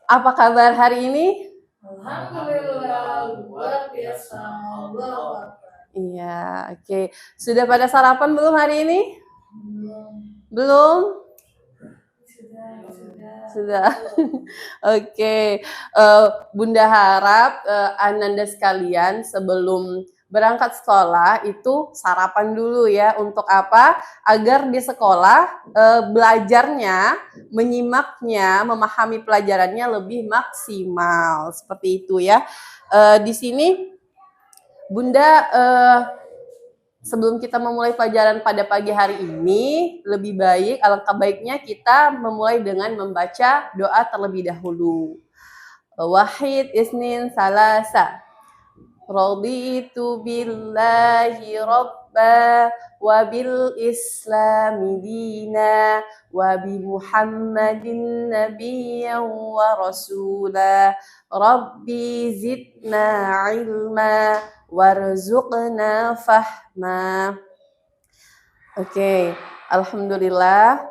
Apa kabar hari ini? Alhamdulillah, luar biasa. Iya, oke. Sudah pada sarapan belum hari ini? Belum. Belum? Sudah. Sudah. Oke. Bunda harap Ananda sekalian sebelum berangkat sekolah itu sarapan dulu ya. Untuk apa? Agar di sekolah belajarnya, menyimaknya, memahami pelajarannya lebih maksimal. Seperti itu ya. Di sini Bunda sebelum kita memulai pelajaran pada pagi hari ini, lebih baik, alangkah baiknya kita memulai dengan membaca doa terlebih dahulu. Wahid isnin salasa. Raditu billahi rabba wa bil islami dina wa bi Muhammadin nabiyyan wa rasula. Rabbi zidna ilma warzuqna fahma. Oke, alhamdulillah.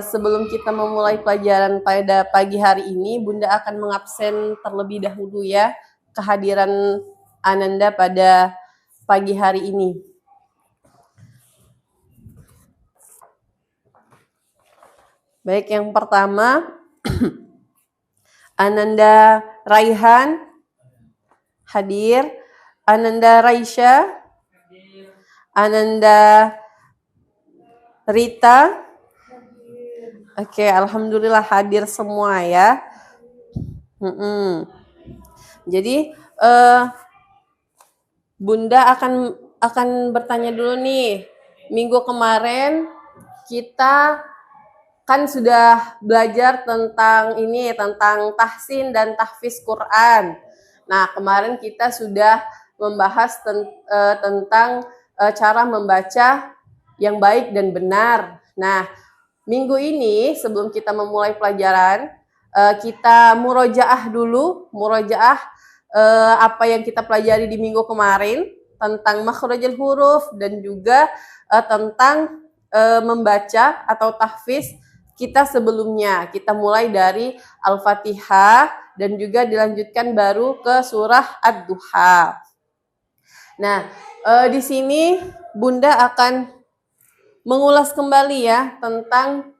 Sebelum kita memulai pelajaran pada pagi hari ini, Bunda akan mengabsen terlebih dahulu ya kehadiran Ananda pada pagi hari ini. Baik, yang pertama Ananda Raihan hadir, Ananda Raisya, Ananda Rita. Oke, alhamdulillah hadir semua ya. Jadi Bunda akan bertanya dulu nih. Minggu kemarin kita kan sudah belajar tentang tahsin dan tahfiz Quran. Nah, kemarin kita sudah membahas tentang cara membaca yang baik dan benar. Nah, minggu ini sebelum kita memulai pelajaran, kita murojaah dulu, apa yang kita pelajari di minggu kemarin tentang makhrajul huruf dan juga tentang membaca atau tahfiz kita sebelumnya. Kita mulai dari Al-Fatihah dan juga dilanjutkan baru ke surah Ad-Duha. Nah, di sini Bunda akan mengulas kembali ya tentang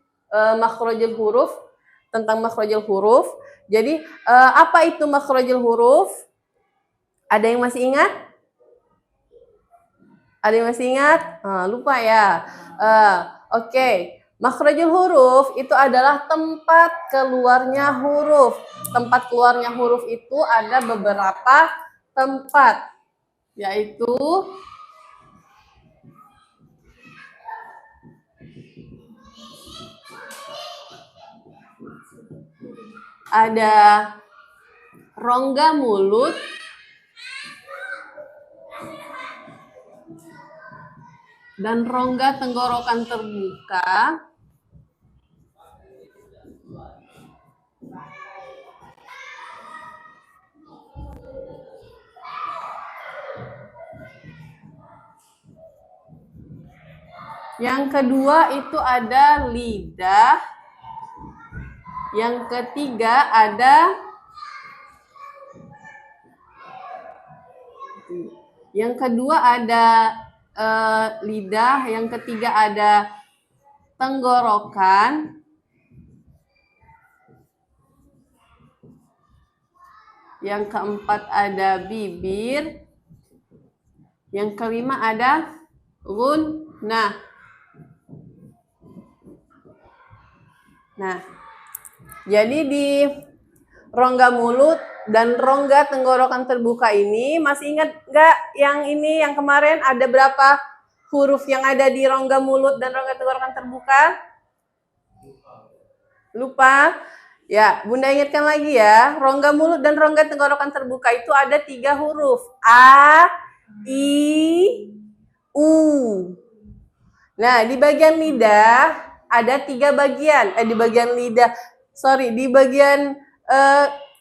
makhrajul huruf. Jadi apa itu makhrajul huruf? Ada yang masih ingat? Ada yang masih ingat? Lupa ya. Oke. Makhrajul huruf itu adalah tempat keluarnya huruf. Tempat keluarnya huruf itu ada beberapa tempat, yaitu ada rongga mulut, dan rongga tenggorokan terbuka, yang kedua itu ada lidah, yang ketiga ada lidah, yang ketiga ada tenggorokan, yang keempat ada bibir, yang kelima ada gunnah. Nah, jadi di rongga mulut dan rongga tenggorokan terbuka ini, masih ingat nggak yang kemarin ada berapa huruf yang ada di rongga mulut dan rongga tenggorokan terbuka? Lupa? Ya, Bunda ingatkan lagi ya. Rongga mulut dan rongga tenggorokan terbuka itu ada 3 huruf. A, I, U. Nah, di bagian lidah ada 3 bagian. Di bagian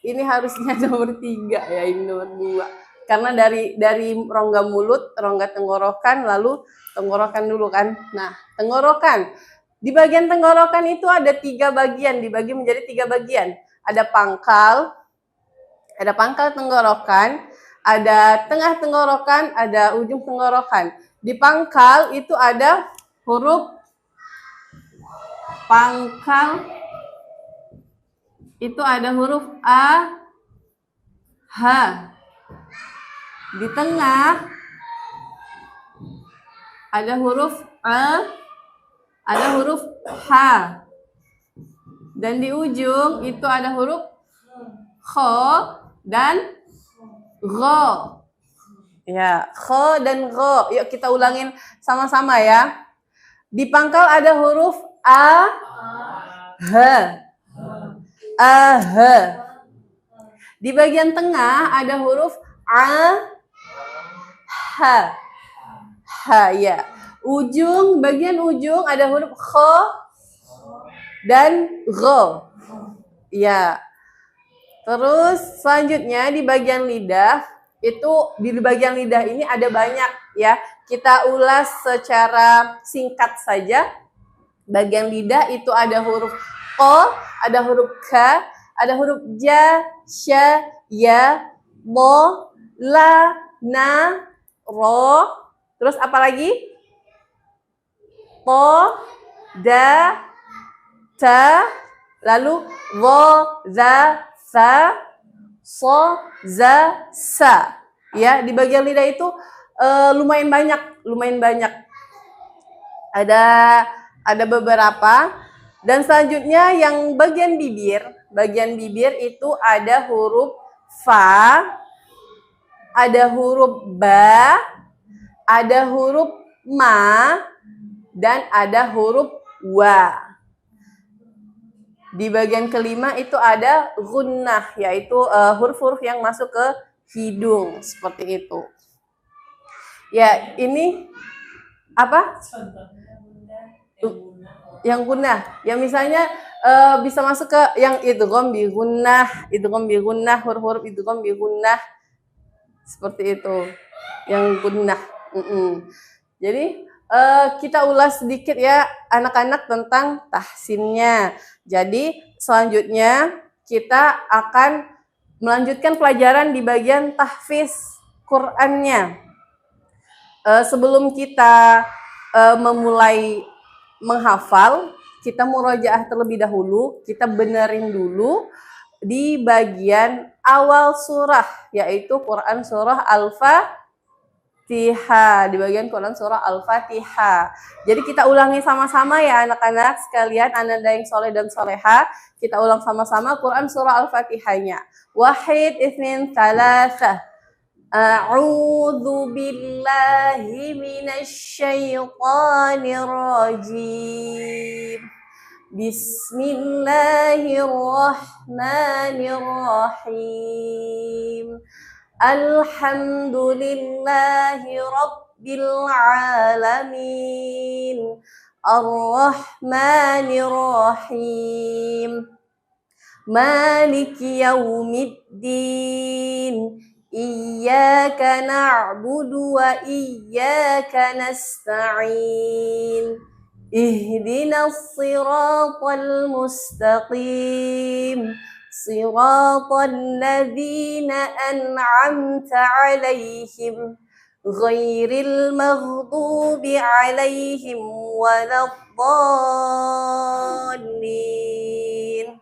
ini harusnya nomor 3 ya, ini nomor 2. Karena dari rongga mulut, rongga tenggorokan, lalu tenggorokan dulu kan. Nah, tenggorokan. Di bagian tenggorokan itu ada 3 bagian, dibagi menjadi 3 bagian. Ada pangkal tenggorokan, ada tengah tenggorokan, ada ujung tenggorokan. Di pangkal itu ada huruf pangkal, itu ada huruf A, H. Di tengah ada huruf A, ada huruf H. Dan di ujung itu ada huruf Kho dan Gho. Ya, Kho dan Gho. Yuk kita ulangin sama-sama ya. Di pangkal ada huruf A, H. A, H. Di bagian tengah ada huruf A, H. H, ya. Bagian ujung ada huruf Kho dan Gho. Ya. Terus selanjutnya di bagian lidah, di bagian lidah ini ada banyak ya. Kita ulas secara singkat saja. Bagian lidah itu ada huruf Q, ada huruf K, ada huruf Ja, Sya, Ya, Mo, La, Na, Ro. Terus apa lagi? Po, Da, Ta, lalu Wo, Za, Sa, So, Za, Sa. Ya, di bagian lidah itu lumayan banyak. Ada beberapa. Dan selanjutnya yang bagian bibir itu ada huruf Fa, ada huruf Ba, ada huruf Ma, dan ada huruf Wa. Di bagian kelima itu ada gunnah, yaitu huruf-huruf yang masuk ke hidung, seperti itu. Ya, ini apa? Yang gunnah. Yang misalnya bisa masuk ke yang idgham bi gunnah, huruf-huruf idgham bi gunnah. Seperti itu. Yang gunnah. Jadi kita ulas sedikit ya anak-anak tentang tahsinnya. Jadi selanjutnya kita akan melanjutkan pelajaran di bagian tahfiz Qur'annya. Sebelum kita memulai menghafal, kita murojaah terlebih dahulu, kita benerin dulu di bagian awal surah, yaitu Quran surah Al-Fatihah, di bagian Quran surah Al-Fatihah. Jadi kita ulangi sama-sama ya anak-anak sekalian, ananda yang soleh dan soleha, kita ulang sama-sama Quran surah Al-Fatihahnya. Wahid, itsnin, tsalasah. A'udzu billahi minasy syaithanir rajim. Bismillahirrahmanirrahim. Alhamdulillahi rabbil alamin. Ar-Rahmanir Rahim. Maliki yaumiddin. Iyyaka na'budu wa iyyaka nasta'in. Ihdinas siratal mustaqim. Siratal ladzina an'amta 'alaihim ghairil maghdubi 'alaihim waladdallin.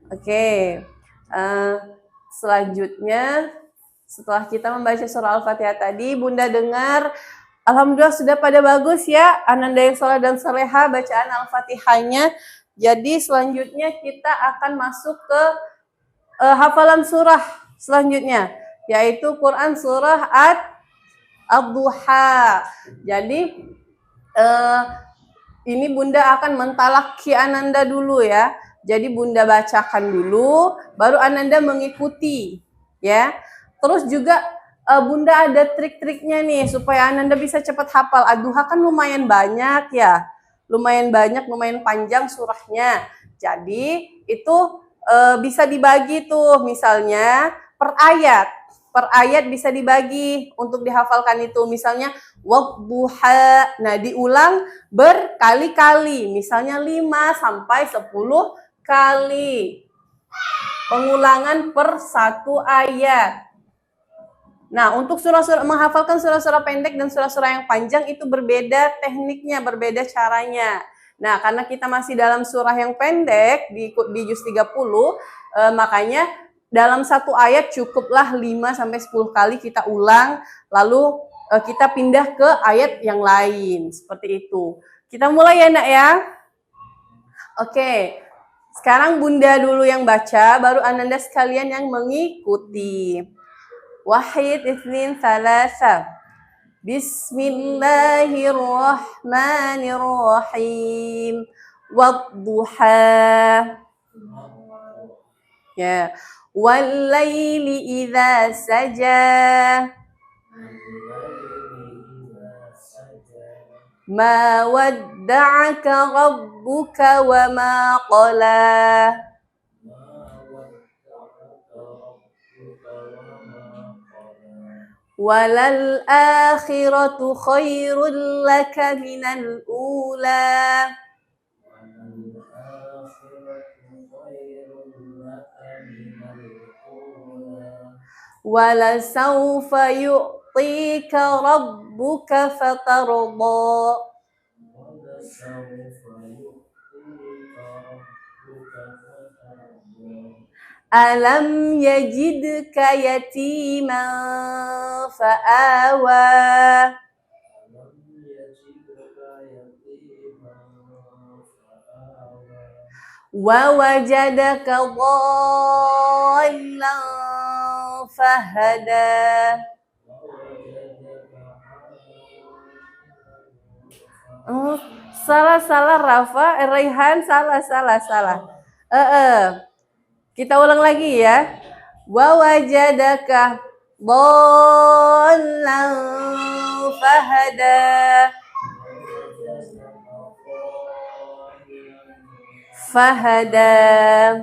Oke. Selanjutnya setelah kita membaca surah Al-Fatihah tadi, Bunda dengar, alhamdulillah sudah pada bagus ya, ananda yang soleh dan soleha bacaan Al-Fatihahnya. Jadi selanjutnya kita akan masuk ke hafalan surah selanjutnya, yaitu Quran surah Ad-Duha. Jadi ini Bunda akan mentalaki ananda dulu ya. Jadi Bunda bacakan dulu, baru ananda mengikuti ya. Terus juga Bunda ada trik-triknya nih supaya ananda bisa cepat hafal. Ad-Duha kan lumayan banyak ya. Lumayan panjang surahnya. Jadi itu bisa dibagi tuh misalnya per ayat. per ayat bisa dibagi untuk dihafalkan itu. Misalnya wadduha. Nah, diulang berkali-kali. Misalnya 5 sampai 10 kali. Pengulangan per satu ayat. Nah, untuk surah-surah menghafalkan surah-surah pendek dan surah-surah yang panjang itu berbeda tekniknya, berbeda caranya. Nah, karena kita masih dalam surah yang pendek di juz 30, makanya dalam satu ayat cukuplah 5 sampai 10 kali kita ulang, lalu kita pindah ke ayat yang lain, seperti itu. Kita mulai ya, Nak ya. Oke. Sekarang Bunda dulu yang baca, baru Ananda sekalian yang mengikuti. Wahid, itsnin, tsalasa. Bismillahirrahmanirrahim. Wadduha. Ya. Wallaili idza saja. Ma wadda'aka rabbuka wa ma qala. Walal akhiratu khairul laka minal ula. Wala sawfa yu'tika rabbuka fatarda. Alam yajidka yatiman fa'awa. Wa wajadaka dhallan fahada. Salah Rafa, Raihan salah. Kita ulang lagi ya. Wa wajadaka dhallan fahada.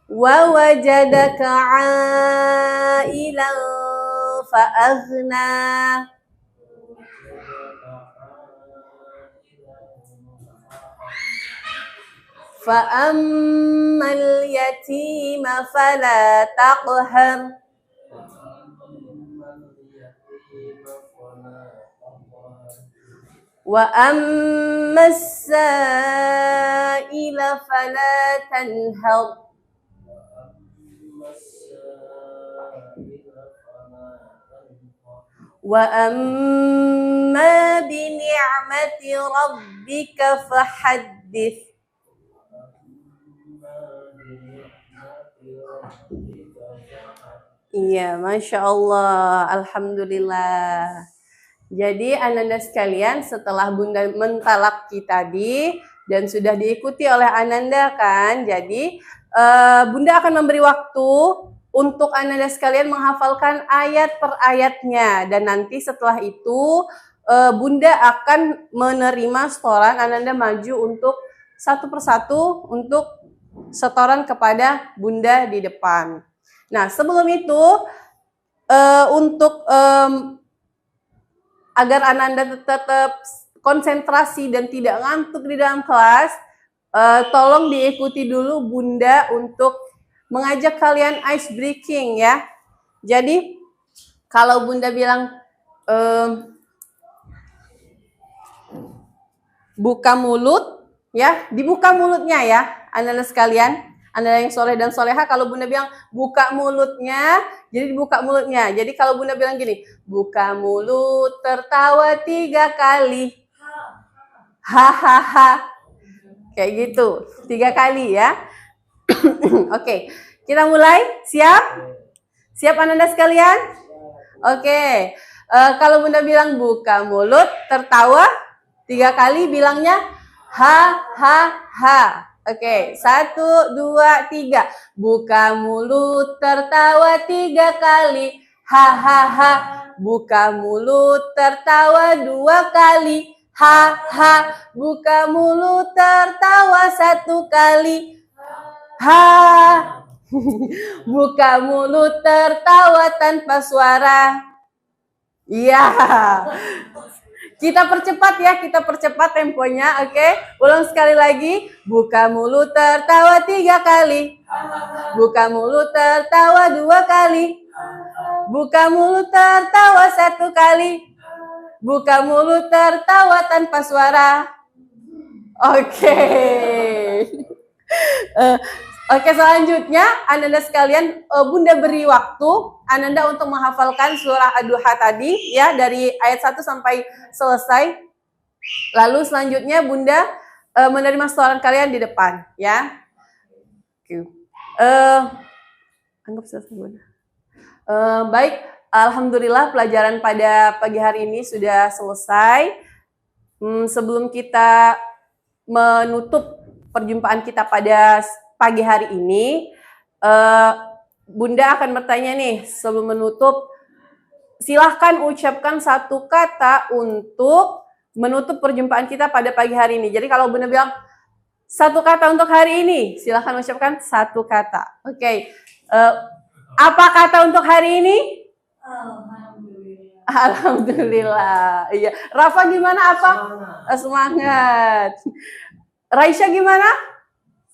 Wa wajadaka 'ailan fa'aghna. Fa'ammal yatima fala taqhar. Wa ammas sa'ila fala tanhar. Wa amma bi ni'mati rabbika fahaddits. Iya, Masya Allah, Alhamdulillah. Jadi Ananda sekalian, setelah Bunda mentalaki tadi dan sudah diikuti oleh Ananda kan, jadi Bunda akan memberi waktu untuk Ananda sekalian menghafalkan ayat per ayatnya, dan nanti setelah itu Bunda akan menerima setoran. Ananda maju untuk satu persatu untuk setoran kepada Bunda di depan. Nah, sebelum itu untuk agar Ananda tetap konsentrasi dan tidak ngantuk di dalam kelas, tolong diikuti dulu Bunda untuk mengajak kalian ice breaking ya. Jadi kalau Bunda bilang buka mulut ya, dibuka mulutnya ya Ananda sekalian. Anda yang soleh dan soleha, kalau Bunda bilang buka mulutnya, jadi dibuka mulutnya. Jadi kalau Bunda bilang gini, buka mulut, tertawa 3 kali. Hahaha. Kayak gitu, 3 kali ya. Oke, kita mulai. Siap? Siap Ananda sekalian? Oke. Kalau Bunda bilang buka mulut, tertawa 3 kali, bilangnya ha ha ha. Oke, 1, 2, 3. Buka mulut, tertawa 3 kali. Hahaha. Buka mulut, tertawa 2 kali. Ha ha. Buka mulut, tertawa 1 kali. Ha. Buka mulut tertawa tanpa suara. Iya. Kita percepat temponya, oke? Ulang sekali lagi. Buka mulut tertawa 3 kali. Buka mulut tertawa 2 kali. Buka mulut tertawa 1 kali. Buka mulut tertawa tanpa suara. Oke. Oke, selanjutnya Ananda sekalian, Bunda beri waktu Ananda untuk menghafalkan surah Ad-Duha tadi ya, dari ayat 1 sampai selesai. Lalu selanjutnya Bunda menerima setoran kalian di depan ya. Oke. Anggap selesai Bunda. Baik, alhamdulillah pelajaran pada pagi hari ini sudah selesai. Sebelum kita menutup perjumpaan kita pada pagi hari ini, Bunda akan bertanya nih sebelum menutup. Silahkan ucapkan 1 kata untuk menutup perjumpaan kita pada pagi hari ini. Jadi kalau Bunda bilang 1 kata untuk hari ini, silahkan ucapkan 1 kata. Oke. Apa kata untuk hari ini? Alhamdulillah. Alhamdulillah. Iya. Rafa gimana apa? Semangat. Raisya gimana?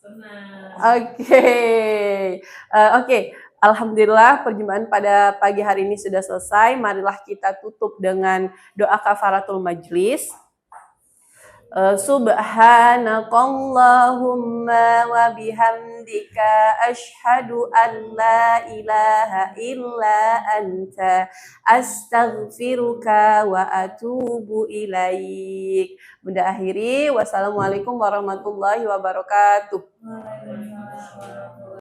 Senang. Oke. Alhamdulillah perjumpaan pada pagi hari ini sudah selesai. Marilah kita tutup dengan doa kafaratul majlis. Subhanakallahumma wa bihamdika asyhadu an la ilaha illa anta astaghfiruka wa atubu ilaik. Bunda akhiri, wassalamualaikum warahmatullahi wabarakatuh.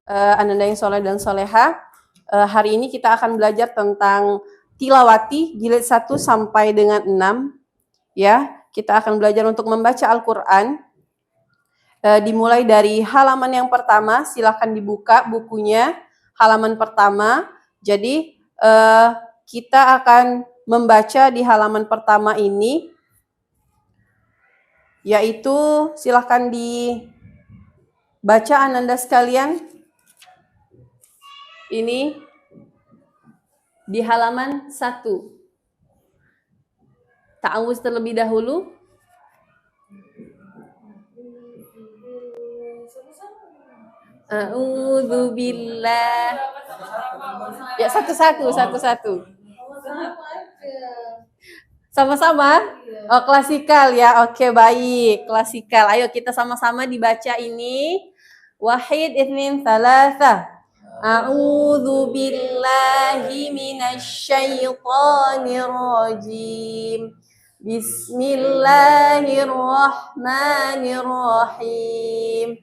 Ananda yang soleh dan soleha, hari ini kita akan belajar tentang tilawati jilid 1 sampai dengan 6 ya. Kita akan belajar untuk membaca Al-Quran. Dimulai dari halaman yang pertama, silakan dibuka bukunya, halaman pertama. Jadi kita akan membaca di halaman pertama ini, yaitu silakan dibaca Ananda sekalian. Ini di halaman 1. Ta'awuz terlebih dahulu. A'udzu billah. Ya, satu-satu. Sama-sama? Oh, klasikal ya. Oke, baik. Klasikal. Ayo kita sama-sama dibaca ini. Wahid, itsnin, tsalatsa. A'udzu billahi minasyaitonir rajim. Bismillahirrahmanirrahim.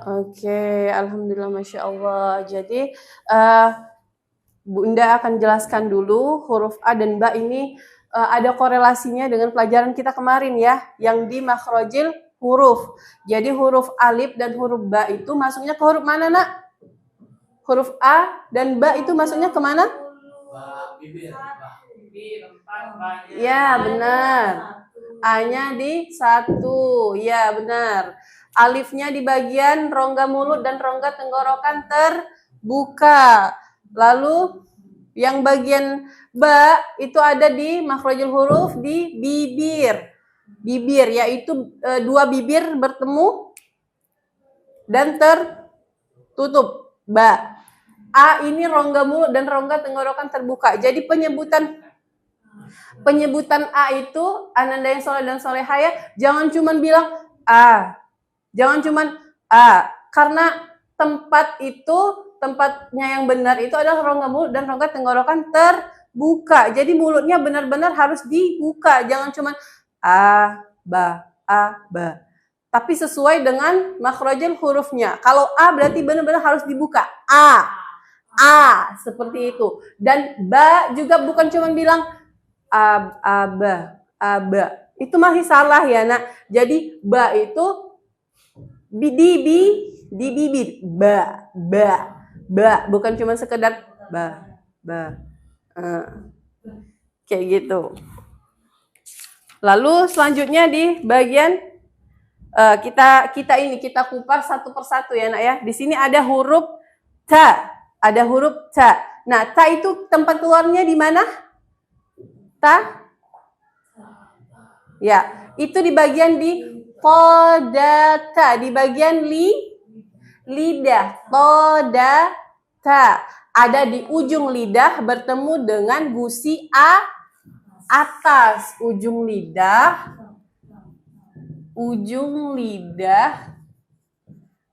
Oke, alhamdulillah, masya Allah. Jadi Bunda akan jelaskan dulu huruf A dan Ba ini ada korelasinya dengan pelajaran kita kemarin ya, yang di makhrajil huruf. Jadi huruf alif dan huruf Ba itu masuknya ke huruf mana, Nak? Huruf A dan Ba itu masuknya ke mana? Bibir. Ya, benar. A-nya di 1. Ya, benar. Alifnya di bagian rongga mulut dan rongga tenggorokan terbuka. Lalu yang bagian Ba itu ada di makhrajul huruf di bibir. Bibir yaitu 2 bibir bertemu dan tertutup. Ba. A ini rongga mulut dan rongga tenggorokan terbuka. Jadi penyebutan A itu, Ananda yang soleh dan soleha ya, jangan cuman bilang A. Jangan cuman A. Karena tempatnya yang benar itu adalah rongga mulut dan rongga tenggorokan terbuka. buka. Jadi mulutnya benar-benar harus dibuka. Jangan cuma a, ba. Tapi sesuai dengan makhrajul hurufnya. Kalau A berarti benar-benar harus dibuka. A, seperti itu. Dan ba juga bukan cuma bilang ba. Itu masih salah ya, Nak. Jadi ba itu di bibir. Ba. Bukan cuma sekedar ba. Kayak gitu. Lalu selanjutnya di bagian kita kupas satu persatu ya, Nak ya. Di sini ada huruf ta. Nah, ta itu tempat keluarnya di mana? Ta? Ya, itu di bagian di todata, di bagian lidah. Todata. Ada di ujung lidah bertemu dengan gusi atas. Ujung lidah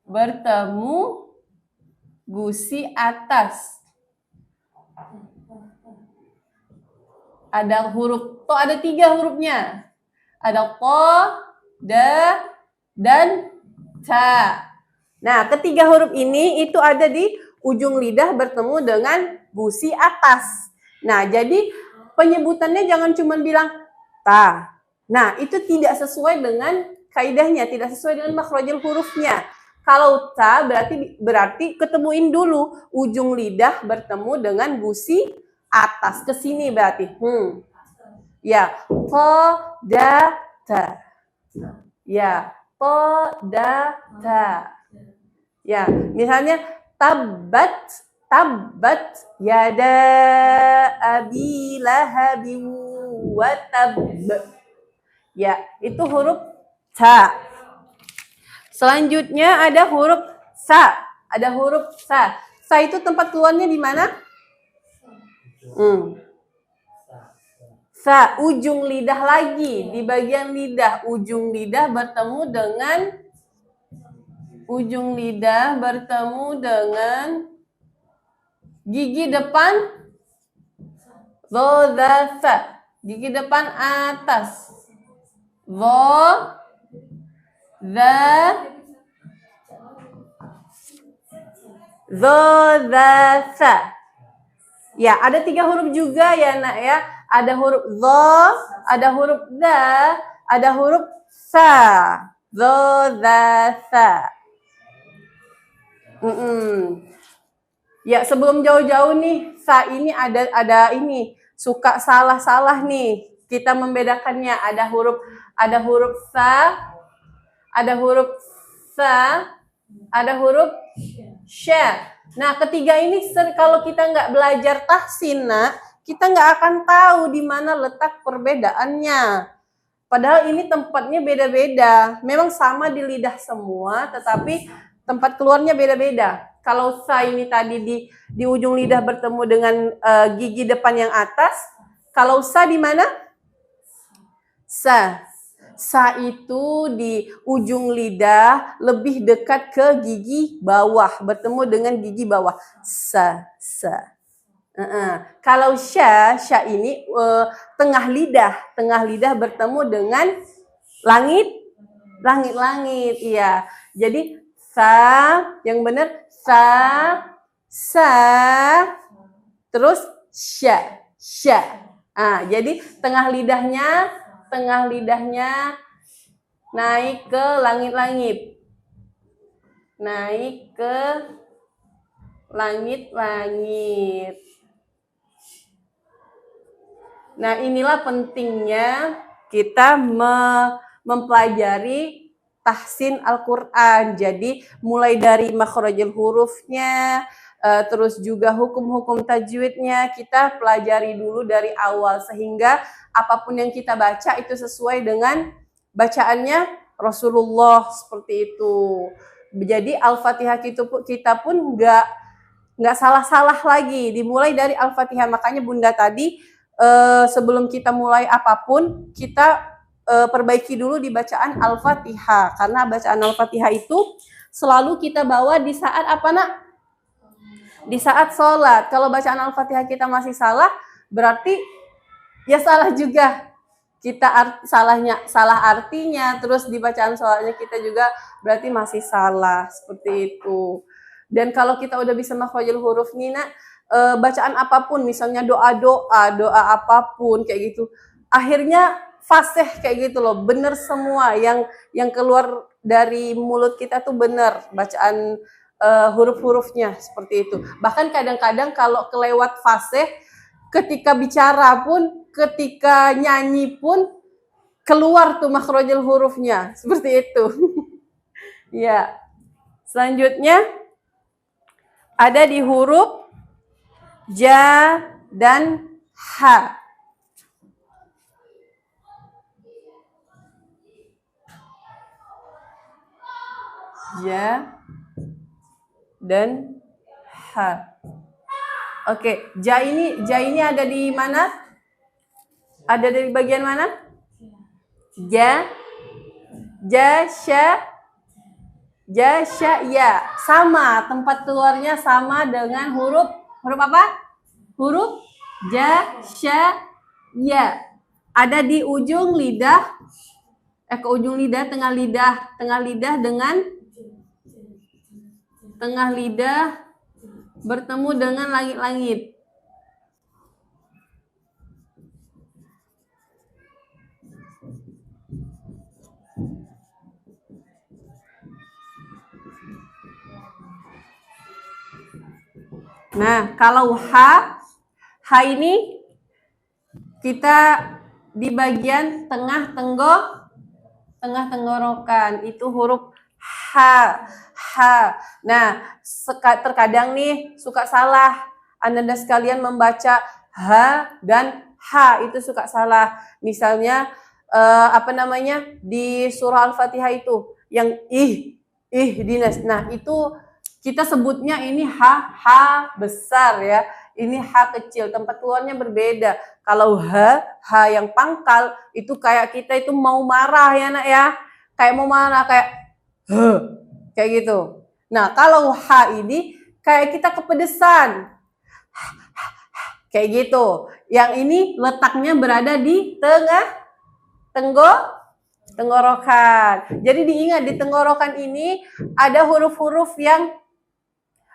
bertemu gusi atas. Ada huruf to, ada 3 hurufnya. Ada to, da, dan ta. Nah, ketiga huruf ini itu ada di ujung lidah bertemu dengan gusi atas. Nah, jadi penyebutannya jangan cuma bilang ta. Nah, itu tidak sesuai dengan kaidahnya, tidak sesuai dengan makhrajul hurufnya. Kalau ta berarti ketemuin dulu ujung lidah bertemu dengan gusi atas, ke sini berarti. Ya, to, da, ta. Ya, to, da, ta. Ya, misalnya tabbat yada abi lahabin wa tab. Ya, itu huruf ta. Selanjutnya ada huruf sa. Sa itu tempat keluarnya di mana? Sa, ujung lidah lagi, di bagian lidah. Ujung lidah bertemu dengan gigi depan dha. Gigi depan atas. Dha. Ya, ada 3 huruf juga ya, Nak ya. Ada huruf dha, ada huruf da, ada huruf sa. Dha. Ya, sebelum jauh-jauh nih, sa ini ada ini suka salah nih. Kita membedakannya, ada huruf sa, ada huruf sya. Nah, ketiga ini kalau kita nggak belajar tahsin, Nak, kita nggak akan tahu di mana letak perbedaannya. Padahal ini tempatnya beda-beda. Memang sama di lidah semua, tetapi tempat keluarnya beda-beda. Kalau sa ini tadi di ujung lidah bertemu dengan gigi depan yang atas. Kalau sa di mana? Sa itu di ujung lidah lebih dekat ke gigi bawah, bertemu dengan gigi bawah. Sa. Kalau sya ini tengah lidah bertemu dengan langit. Iya. Jadi sa yang benar sa terus sya. Jadi tengah lidahnya naik ke langit-langit. Nah, inilah pentingnya kita mempelajari tahsin Al-Quran. Jadi mulai dari makhrajul hurufnya, terus juga hukum-hukum tajwidnya kita pelajari dulu dari awal, sehingga apapun yang kita baca itu sesuai dengan bacaannya Rasulullah, seperti itu. Jadi Al-Fatihah kita pun nggak salah-salah lagi, dimulai dari Al-Fatihah. Makanya Bunda tadi sebelum kita mulai apapun, kita perbaiki dulu di bacaan Al-Fatihah, karena bacaan Al-Fatihah itu selalu kita bawa di saat apa, Nak? Di saat sholat. Kalau bacaan Al-Fatihah kita masih salah, berarti ya salah juga. Kita salah artinya, terus di bacaan sholatnya kita juga berarti masih salah, seperti itu. Dan kalau kita udah bisa makhrajul huruf nih, nak, bacaan apapun, misalnya doa apapun kayak gitu, akhirnya fasih kayak gitu loh, bener semua yang keluar dari mulut kita tuh bener bacaan huruf-hurufnya seperti itu. Bahkan kadang-kadang kalau kelewat fasih, ketika bicara pun, ketika nyanyi pun keluar tuh makhrajul hurufnya seperti itu. Ya. Selanjutnya ada di huruf ja dan ha. Ja dan ha. Oke, ja ini ada di mana? Ada dari bagian mana? Ja, sya, ya. Sama, tempat keluarnya sama dengan huruf apa? Huruf ja, sya, ya. Ada di ujung lidah, ke ujung lidah, tengah lidah dengan tengah lidah bertemu dengan langit-langit. Nah, kalau ha ini kita di bagian tengah tenggorokan, itu huruf ha. Nah, terkadang nih suka salah. Anda sekalian membaca ha dan ha itu suka salah. Misalnya di surah Al-Fatihah itu yang dinas. Nah, itu kita sebutnya ini ha besar ya. Ini ha kecil, tempat keluarnya berbeda. Kalau ha yang pangkal itu kayak kita itu mau marah ya, Nak ya. Kayak mau marah, kayak kayak gitu. Nah, kalau ha ini kayak kita kepedesan. Kayak gitu. Yang ini letaknya berada di tenggorokan. Jadi diingat, di tenggorokan ini ada huruf-huruf yang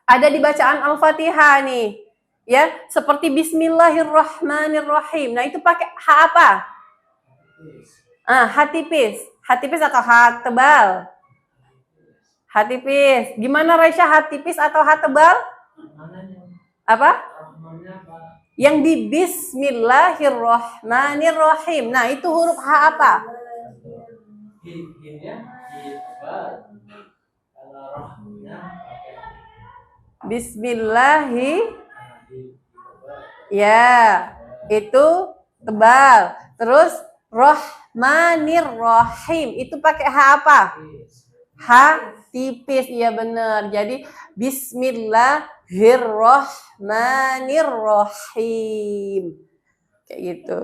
ada di bacaan Al-Fatihah nih. Ya, seperti Bismillahirrahmanirrahim. Nah, itu pakai ha apa? Ha tipis. Ha tipis atau ha tebal? Ha tipis. Gimana Raisya, ha tipis atau ha tebal? Apa? Yang di Bismillahirrahmanirrahim. Nah, itu huruf ha apa? Bismillahi. Ya, itu tebal. Terus Rahmanirrahim. Itu pakai ha apa? Ha tipis, iya benar. Jadi Bismillahirrahmanirrahim. Kayak gitu.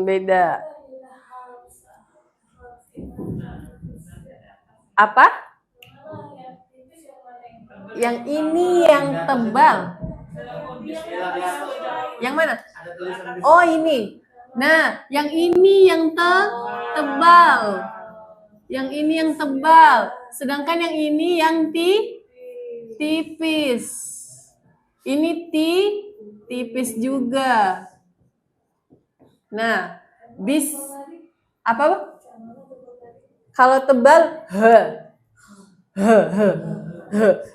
Beda. Apa? Yang ini yang tebal. Yang mana? Oh, ini. Nah, yang ini yang tebal. Yang ini yang tebal. Sedangkan yang ini yang tipis. Ini tipis juga. Nah, apa? Kalau tebal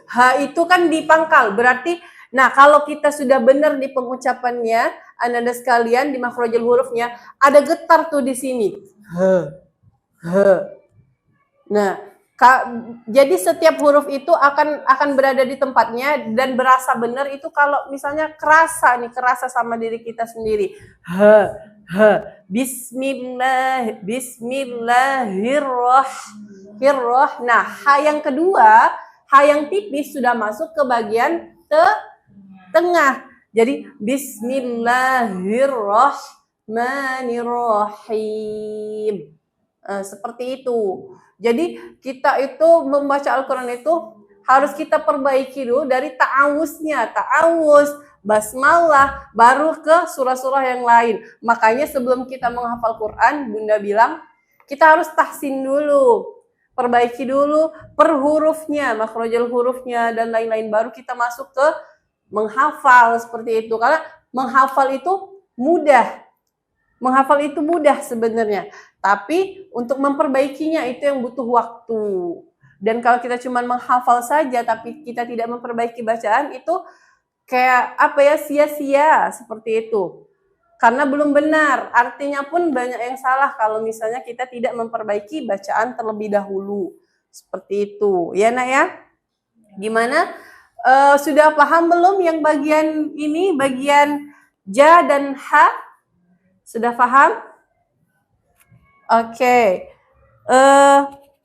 ha itu kan dipangkal, berarti nah kalau kita sudah benar di pengucapannya, Anda sekalian di makhrajul hurufnya ada getar tuh di sini. Nah, jadi setiap huruf itu akan berada di tempatnya dan berasa benar itu kalau misalnya kerasa sama diri kita sendiri. Bismillahirrahmanirrahim. Nah, ha yang kedua, ha yang tipis sudah masuk ke bagian tengah. Jadi Bismillahirrahmanirrahim. Seperti itu. Jadi kita itu membaca Al-Quran itu harus kita perbaiki dulu dari ta'awuznya, ta'awuz, basmalah, baru ke surah-surah yang lain. Makanya sebelum kita menghafal Quran, Bunda bilang kita harus tahsin dulu, perbaiki dulu per hurufnya, makhrajul hurufnya dan lain-lain, baru kita masuk ke menghafal seperti itu. Karena menghafal itu mudah. Menghafal itu mudah sebenarnya, tapi untuk memperbaikinya itu yang butuh waktu. Dan kalau kita cuma menghafal saja tapi kita tidak memperbaiki bacaan, itu kayak apa ya, sia-sia seperti itu. Karena belum benar, artinya pun banyak yang salah kalau misalnya kita tidak memperbaiki bacaan terlebih dahulu. Seperti itu, ya nak ya? Gimana? Sudah paham belum yang bagian ini, bagian ja dan ha? Sudah paham? Oke.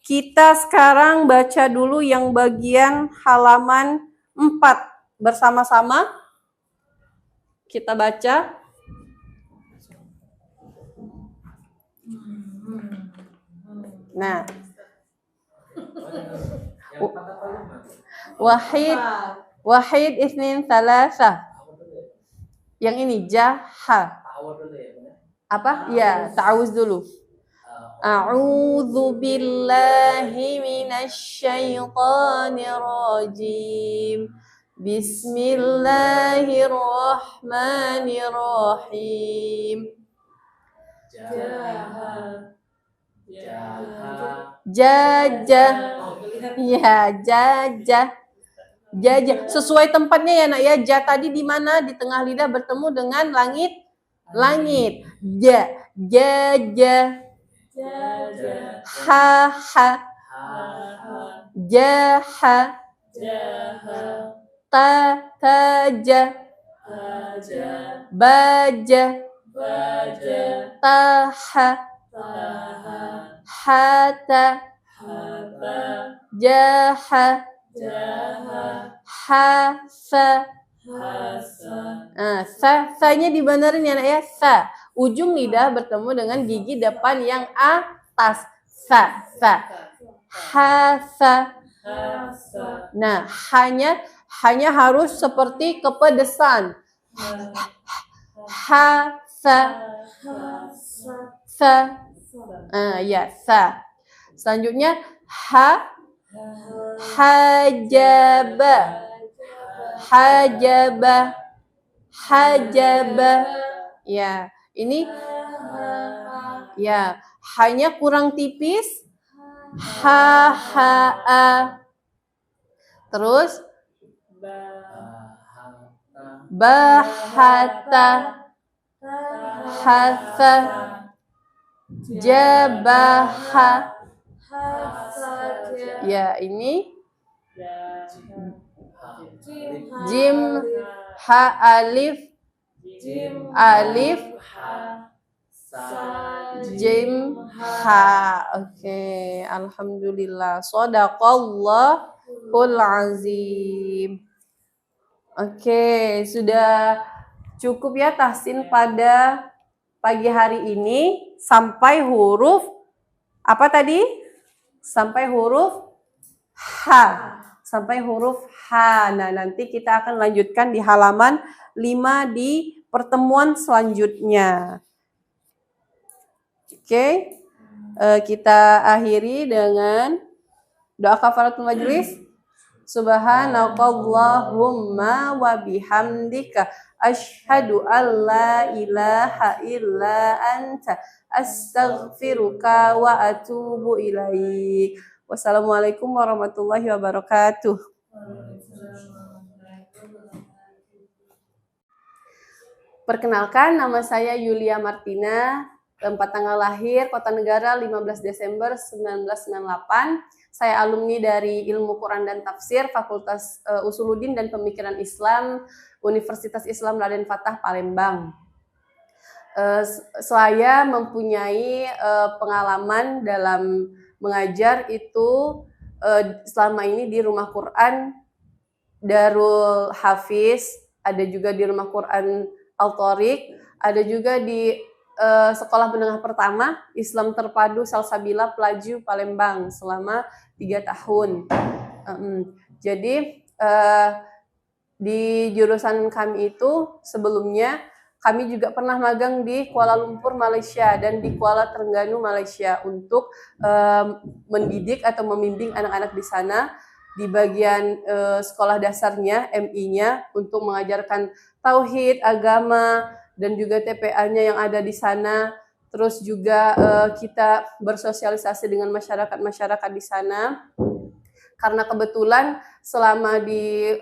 Kita sekarang baca dulu yang bagian halaman 4 bersama-sama. Kita baca. Nah. Wahid isnin thalatha. Yang ini jaha. Apa? Ya, ta'awuz dulu. A'udzu billahi minasy syaithanir rajim. Bismillahirrahmanirrahim. Jajah. Ya, jajah. Jajah. Sesuai tempatnya ya nak ya. Ja tadi di mana? Di tengah lidah bertemu dengan langit. Langit. Ja, ja. Ha, ha. Jaha. Ta, ja. Baja. Taha. Hata. Jaha. Hasa. Sa-nya dibenerin ya nak ya. Sa. Ujung lidah bertemu dengan gigi depan yang atas. Sa. Hasa. Nah, hanya harus seperti kepedesan. Hasa. Sa. Ya, sa. Selanjutnya hajaba. Hajaba. Ya, ini ya, hanya kurang tipis. Ha. Terus bahata. Hasa. Jabaha. Ya, ini jim ha alif jim ha. Oke, alhamdulillah. Shadaqallahul azim. Oke, sudah cukup ya tahsin pada pagi hari ini sampai huruf apa tadi? Sampai huruf H. Sampai huruf H. Nah, nanti kita akan lanjutkan di halaman 5 di pertemuan selanjutnya. Oke. Kita akhiri dengan doa kafaratul majlis. Subhanakallahumma wa bihamdika asyhadu an la ilaha illa anta astaghfiruka wa atubu ilaik. Wassalamualaikum warahmatullahi wabarakatuh. Perkenalkan, nama saya Yulia Martina, tempat tanggal lahir Kota Negara 15 Desember 1998. Saya alumni dari Ilmu Quran dan Tafsir Fakultas Usuluddin dan Pemikiran Islam Universitas Islam Raden Fatah Palembang. Saya mempunyai pengalaman dalam mengajar itu selama ini di Rumah Quran Darul Hafiz, ada juga di Rumah Quran Al-Thoriq, ada juga di sekolah menengah pertama Islam Terpadu Salsabila Pelaju Palembang selama 3 tahun. Jadi di jurusan kami itu sebelumnya kami juga pernah magang di Kuala Lumpur, Malaysia dan di Kuala Terengganu, Malaysia untuk mendidik atau membimbing anak-anak di sana di bagian sekolah dasarnya, MI-nya untuk mengajarkan tauhid, agama dan juga TPA-nya yang ada di sana. Terus juga kita bersosialisasi dengan masyarakat di sana. Karena kebetulan selama di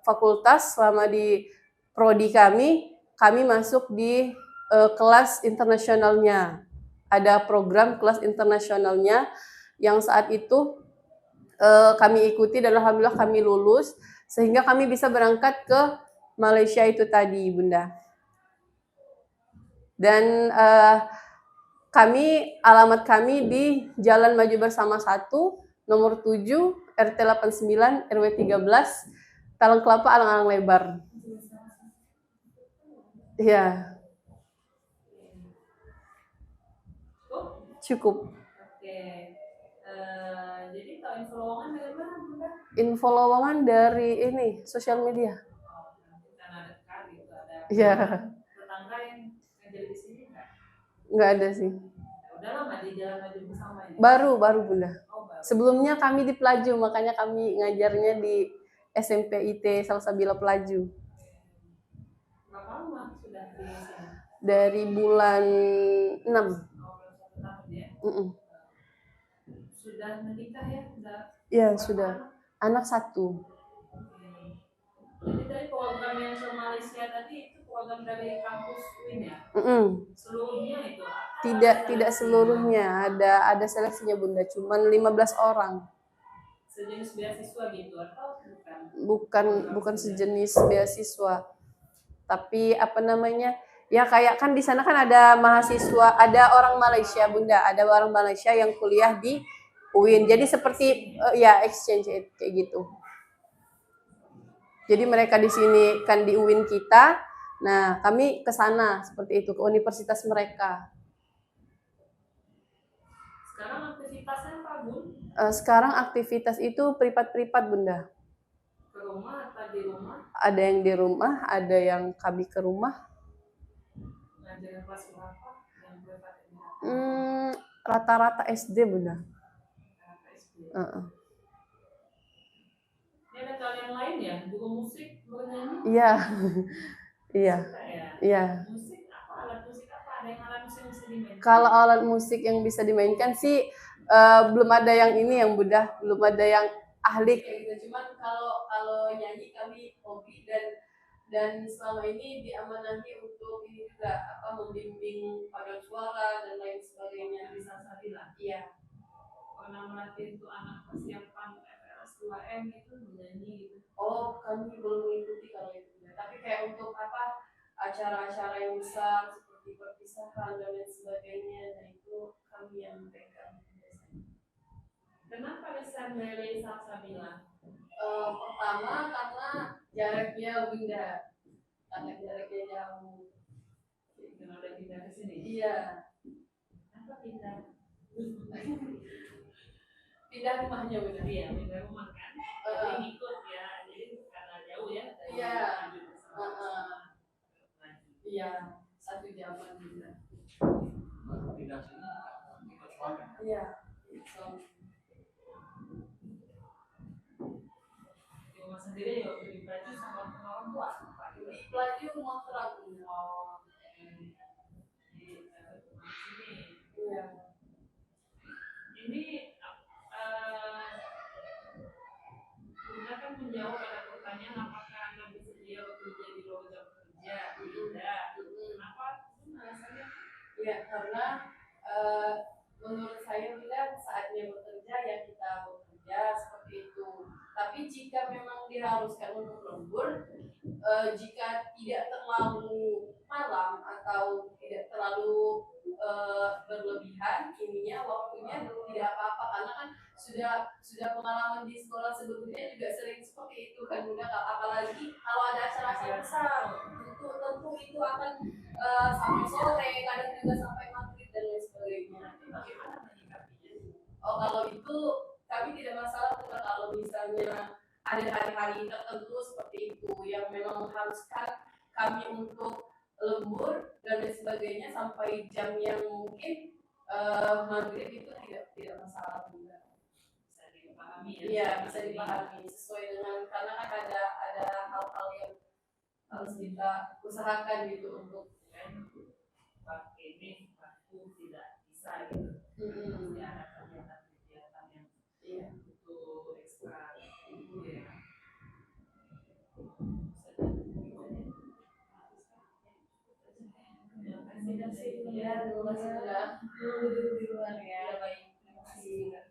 fakultas, selama di prodi kami masuk di kelas internasionalnya. Ada program kelas internasionalnya yang saat itu kami ikuti dan alhamdulillah kami lulus sehingga kami bisa berangkat ke Malaysia itu tadi, Bunda. Dan alamat kami di Jalan Maju Bersama 1, nomor 7, RT 89, RW 13, Talang Kelapa, Alang-alang Lebar. Ya. Cukup. Oke. Jadi kalau info lowongan dari mana, Bunda? Info lowongan dari ini, sosial media. Oh, karena ada dekat gitu, ada Iya. tetangga yang ngajar di sini nggak? Nggak ada sih. Udah lama di Jalan Maju Bersama ini? Baru, Bunda. Oh, baru. Sebelumnya kami di Pelaju, makanya kami ngajarnya di SMP IT Salsabila Pelaju. Berapa lama sudah di sini? Dari bulan 6. Oh, belum 1 tahun ya? Sudah menikah ya? Iya, sudah. Anak 1. Jadi dari program yang ke Malaysia tadi itu program dari kampus UIN ya? Seluruhnya itu? Tidak seluruhnya, ada seleksinya Bunda, cuman 15 orang. Sejenis beasiswa gitu atau bukan? Bukan sejenis beasiswa. Tapi ya kayak kan di sana kan ada mahasiswa, ada orang Malaysia Bunda, ada orang Malaysia yang kuliah di UIN. Jadi seperti ya exchange kayak gitu. Jadi mereka di sini kan di UIN kita. Nah, kami ke sana seperti itu, ke universitas mereka. Sekarang aktivitasnya apa, Bun? Sekarang aktivitas itu privat-privat, Bunda. Ke rumah atau di rumah? Ada yang di rumah, ada yang kami ke rumah. Ngajarin kelas berapa yang privat ini? Rata-rata SD, Bunda. Rata-rata SD. Ini ada kalian lain ya? Guru musik, bernyanyi? Iya. Iya. Suka ya? Iya. Musik apa? Alat musik apa? Ada yang alat musik yang bisa dimainkan? Kalau alat musik yang bisa dimainkan sih belum ada yang ini yang Bunda, belum ada yang ahli kayak gitu. Cuman kalau nyanyi kami hobi dan selama ini diamanahi untuk ini juga membimbing paduan suara dan lain sebagainya di Salsabila. Iya. Pernah melatih untuk anak persiapan FLS 2M itu menyanyi gitu? Oh, kami belum mengikuti kalau itu. Tapi kayak untuk acara-acara yang besar seperti perpisahan dan lain sebagainya, nah itu kami yang pegang biasanya. Kenapa bisa milih Salsabila? Pertama karena jaraknya Bunda, karena jaraknya jauh. Karena udah pindah ke sini? Iya. Kenapa pindah? Pindah rumahnya Bunda. Iya, pindah rumah kan. Jadi ngikut ya, jadi karena jauh ya. Iya. Iya, 1 jaman Bunda. Pindah sini ikut suami? Iya. Di rumah sendiri ya waktu di Pelaju sama orang tua? Di Pelaju rumah terang. Oh, di rumah sini. Iya. Ini Bunda kan menjawab pada pertanyaan apakah Anda bersedia bekerja di program kerja? Tidak. Kenapa? Alasannya? Ya, karena menurut saya Bunda saatnya bekerja ya kita bekerja seperti itu. Tapi jika memang diharuskan untuk lembur, jika tidak terlalu malam atau tidak terlalu berlebihan ininya waktunya tidak apa-apa karena kan sudah sudah pengalaman di sekolah sebelumnya juga sering seperti itu kan Bunda, apalagi kalau ada acara-acara besar tentu itu akan sampai sore, kadang juga sampai maghrib dan lain sebagainya. Bagaimana menyikapinya? Oh kalau itu kami tidak masalah Bunda, kalau misalnya ada hari-hari tertentu seperti itu yang memang mengharuskan kami untuk lembur dan lain sebagainya sampai jam yang mungkin maghrib itu tidak masalah Bunda. Bisa dipahami ya? Iya bisa dipahami sesuai dengan, karena kan ada hal-hal yang harus kita usahakan gitu untuk Waktu ini waktu tidak bisa gitu. Pasti ada kegiatan-kegiatan yang butuh ekstra waktu ya. terima kasih sudah menunggu di luar ya. Baik, terima kasih.